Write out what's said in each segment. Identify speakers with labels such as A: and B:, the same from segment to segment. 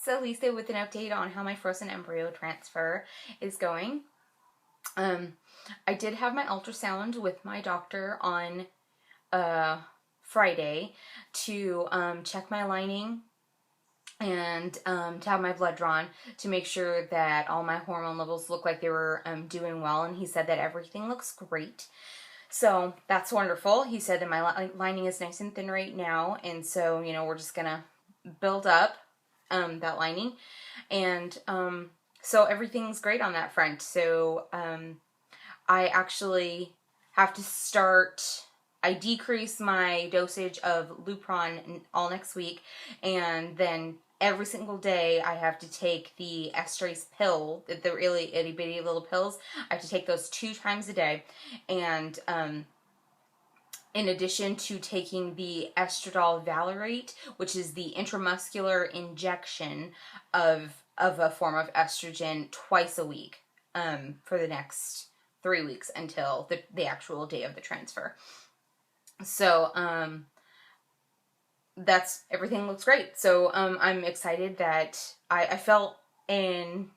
A: it's Elisa with an update on how my frozen embryo transfer is going. I did have my ultrasound with my doctor on Friday to check my lining and to have my blood drawn to make sure that all my hormone levels look like they were doing well, and he said that everything looks great. So that's wonderful. He said that my lining is nice and thin right now, and so, you know, we're just gonna build up that lining, and so everything's great on that front. So I actually have to I decrease my dosage of Lupron all next week, and then every single day I have to take the estrase pill, the really itty bitty little pills. I have to take those 2 times a day, and in addition to taking the estradiol valerate, which is the intramuscular injection of a form of estrogen twice a week for the next 3 weeks until the actual day of the transfer. So that's everything looks great. So I'm excited that I felt in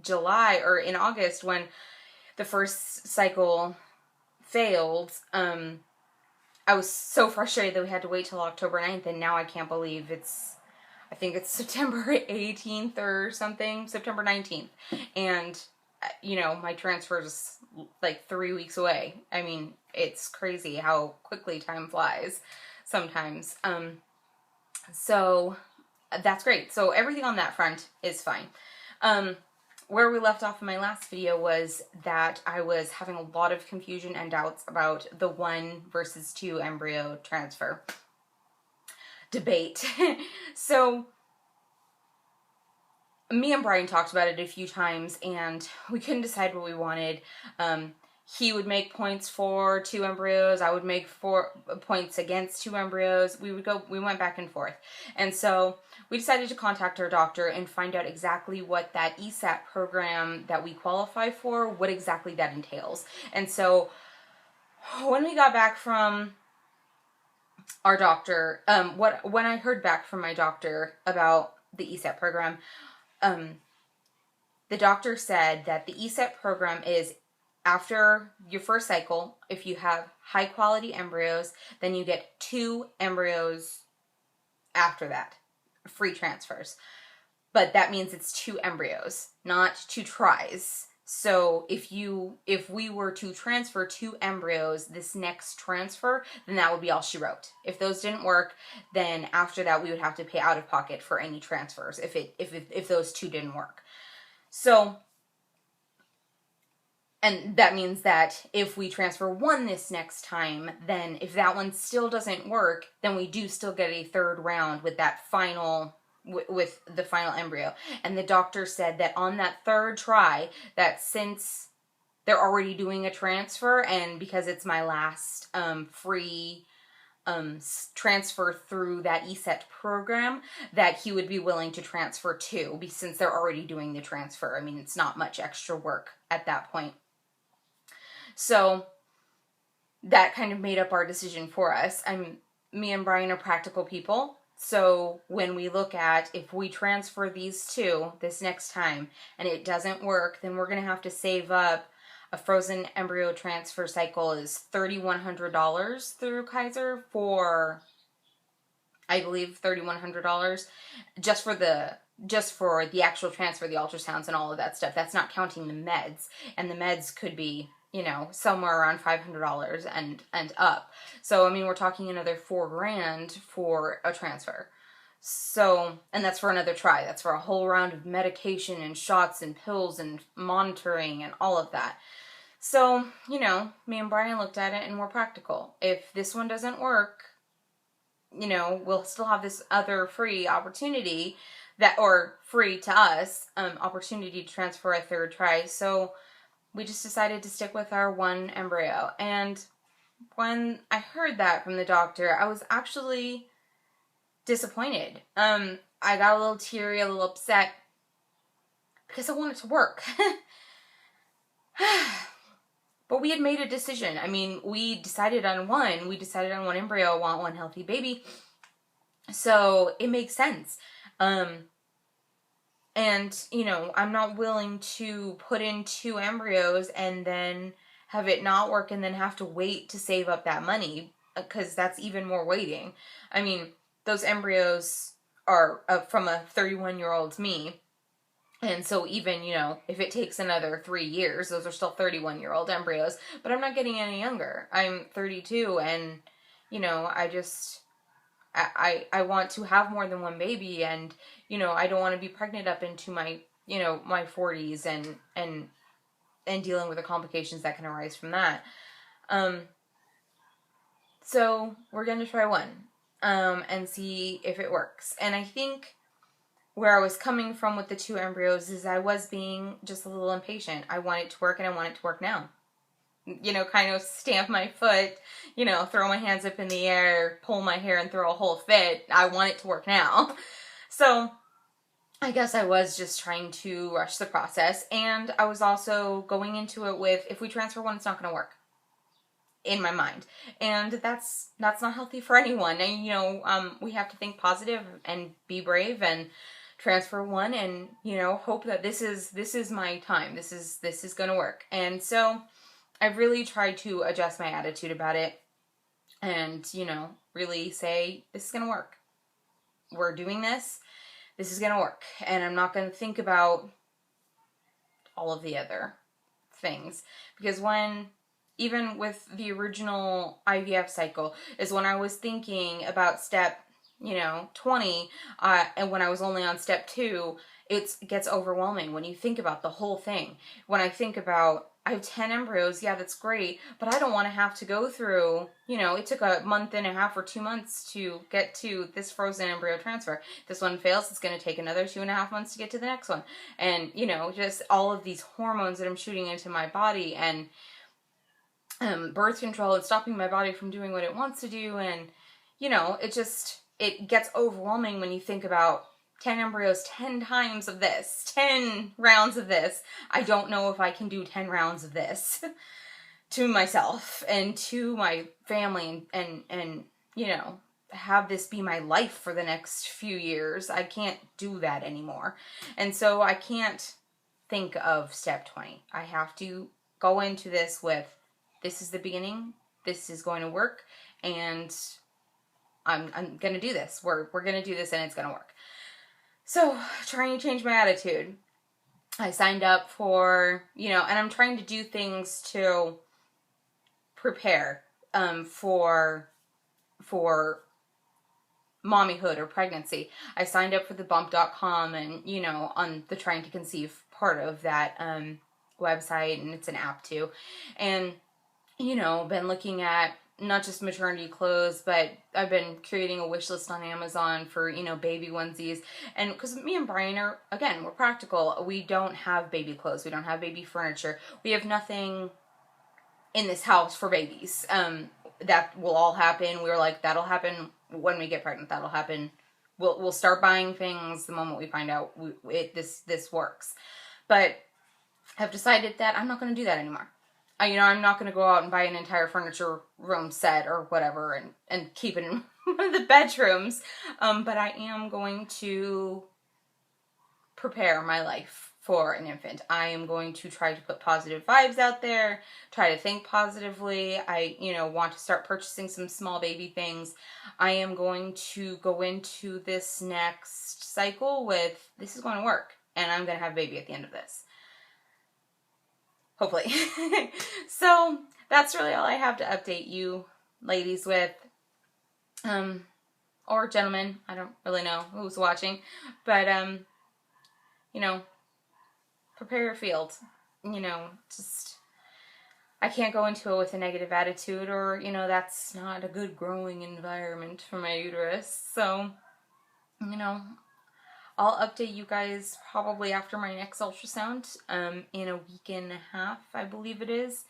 A: July or in August when the first cycle failed, I was so frustrated that we had to wait till October 9th, and now I can't believe I think it's September 18th or something, September 19th, and you know, my transfer is like 3 weeks away. I mean, it's crazy how quickly time flies sometimes. So that's great. So everything on that front is fine. Where we left off in my last video was that I was having a lot of confusion and doubts about the 1 versus 2 embryo transfer debate. So me and Brian talked about it a few times, and we couldn't decide what we wanted. He would make points for 2 embryos. I would make points against 2 embryos. We went back and forth. And so we decided to contact our doctor and find out exactly what that ESAT program that we qualify for, what exactly that entails. And so when we got back from our doctor, when I heard back from my doctor about the ESAT program, the doctor said that the ESAT program is after your first cycle. If you have high quality embryos, then you get 2 embryos after that, free transfers. But that means it's 2 embryos, not 2 tries. So if we were to transfer 2 embryos this next transfer, then that would be all she wrote. If those didn't work, then after that we would have to pay out of pocket for any transfers if those 2 didn't work. So, and that means that if we transfer 1 this next time, then if that one still doesn't work, then we do still get a 3rd round with that final, with the final embryo. And the doctor said that on that 3rd try, that since they're already doing a transfer, and because it's my last free transfer through that ESET program, that he would be willing to transfer 2, since they're already doing the transfer. I mean, it's not much extra work at that point. So that kind of made up our decision for us. Me and Brian are practical people. So when we look at if we transfer these 2 this next time and it doesn't work, then we're going to have to save up. A frozen embryo transfer cycle is $3,100 through Kaiser for, I believe, $3,100 just for the actual transfer, the ultrasounds and all of that stuff. That's not counting the meds, and the meds could be, you know, somewhere around $500 and up. So I mean, we're talking another $4,000 for a transfer. So, and that's for another try. That's for a whole round of medication and shots and pills and monitoring and all of that. So, you know, me and Brian looked at it and we're practical. If this one doesn't work, you know, we'll still have this other free opportunity or free to us, opportunity to transfer a 3rd try. So we just decided to stick with our 1 embryo. And when I heard that from the doctor, I was actually disappointed. I got a little teary, a little upset, because I wanted to work. But we had made a decision. I mean, we decided on 1. We decided on 1 embryo, want 1 healthy baby. So it makes sense. And, you know, I'm not willing to put in 2 embryos and then have it not work and then have to wait to save up that money, because that's even more waiting. I mean, those embryos are from a 31-year-old me. And so even, you know, if it takes another 3 years, those are still 31-year-old embryos. But I'm not getting any younger. I'm 32, and, you know, I want to have more than one baby, and, you know, I don't want to be pregnant up into my, you know, my 40s and dealing with the complications that can arise from that. So we're going to try one, and see if it works. And I think where I was coming from with the 2 embryos is I was being just a little impatient. I want it to work, and I want it to work now. You know, kind of stamp my foot, you know, throw my hands up in the air, pull my hair and throw a whole fit. I want it to work now. So I guess I was just trying to rush the process. And I was also going into it with, if we transfer one, it's not going to work, in my mind. And that's not healthy for anyone. And, you know, we have to think positive and be brave and transfer one, and, you know, hope that this is my time. This is going to work. And so I've really tried to adjust my attitude about it and, you know, really say, this is going to work. We're doing this. This is going to work. And I'm not going to think about all of the other things. Because even with the original IVF cycle, is when I was thinking about step, you know, 20, and when I was only on step 2, it gets overwhelming when you think about the whole thing. When I think about, I have 10 embryos, yeah, that's great, but I don't want to have to go through, you know, it took a month and a half or 2 months to get to this frozen embryo transfer. This one fails, it's going to take another 2.5 months to get to the next one. And, you know, just all of these hormones that I'm shooting into my body, and birth control, and stopping my body from doing what it wants to do. And, you know, it gets overwhelming when you think about 10 embryos, 10 times of this, 10 rounds of this. I don't know if I can do 10 rounds of this to myself and to my family, and you know, have this be my life for the next few years. I can't do that anymore. And so I can't think of step 20. I have to go into this with, this is the beginning, this is going to work, and I'm going to do this. We're going to do this, and it's going to work. So, trying to change my attitude. I signed up for, you know, and I'm trying to do things to prepare for mommyhood or pregnancy. I signed up for the bump.com, and, you know, on the Trying to Conceive part of that website, and it's an app too. And, you know, been looking at not just maternity clothes, but I've been creating a wish list on Amazon for, you know, baby onesies. And because me and Brian are, again, we're practical. We don't have baby clothes. We don't have baby furniture. We have nothing in this house for babies. That will all happen. We were like, that'll happen when we get pregnant. That'll happen. We'll start buying things the moment we find out this works. But I've decided that I'm not going to do that anymore. You know, I'm not going to go out and buy an entire furniture room set or whatever and keep it in one of the bedrooms. But I am going to prepare my life for an infant. I am going to try to put positive vibes out there, try to think positively. I, you know, want to start purchasing some small baby things. I am going to go into this next cycle with, this is going to work, and I'm going to have a baby at the end of this. Hopefully. So that's really all I have to update you ladies with, or gentlemen. I don't really know who's watching, but, you know, prepare your field. You know, just, I can't go into it with a negative attitude, or, you know, that's not a good growing environment for my uterus. So, you know, I'll update you guys probably after my next ultrasound, in a week and a half, I believe it is.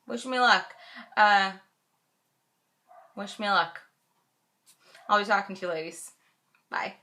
A: Wish me luck. Wish me luck. I'll be talking to you ladies. Bye.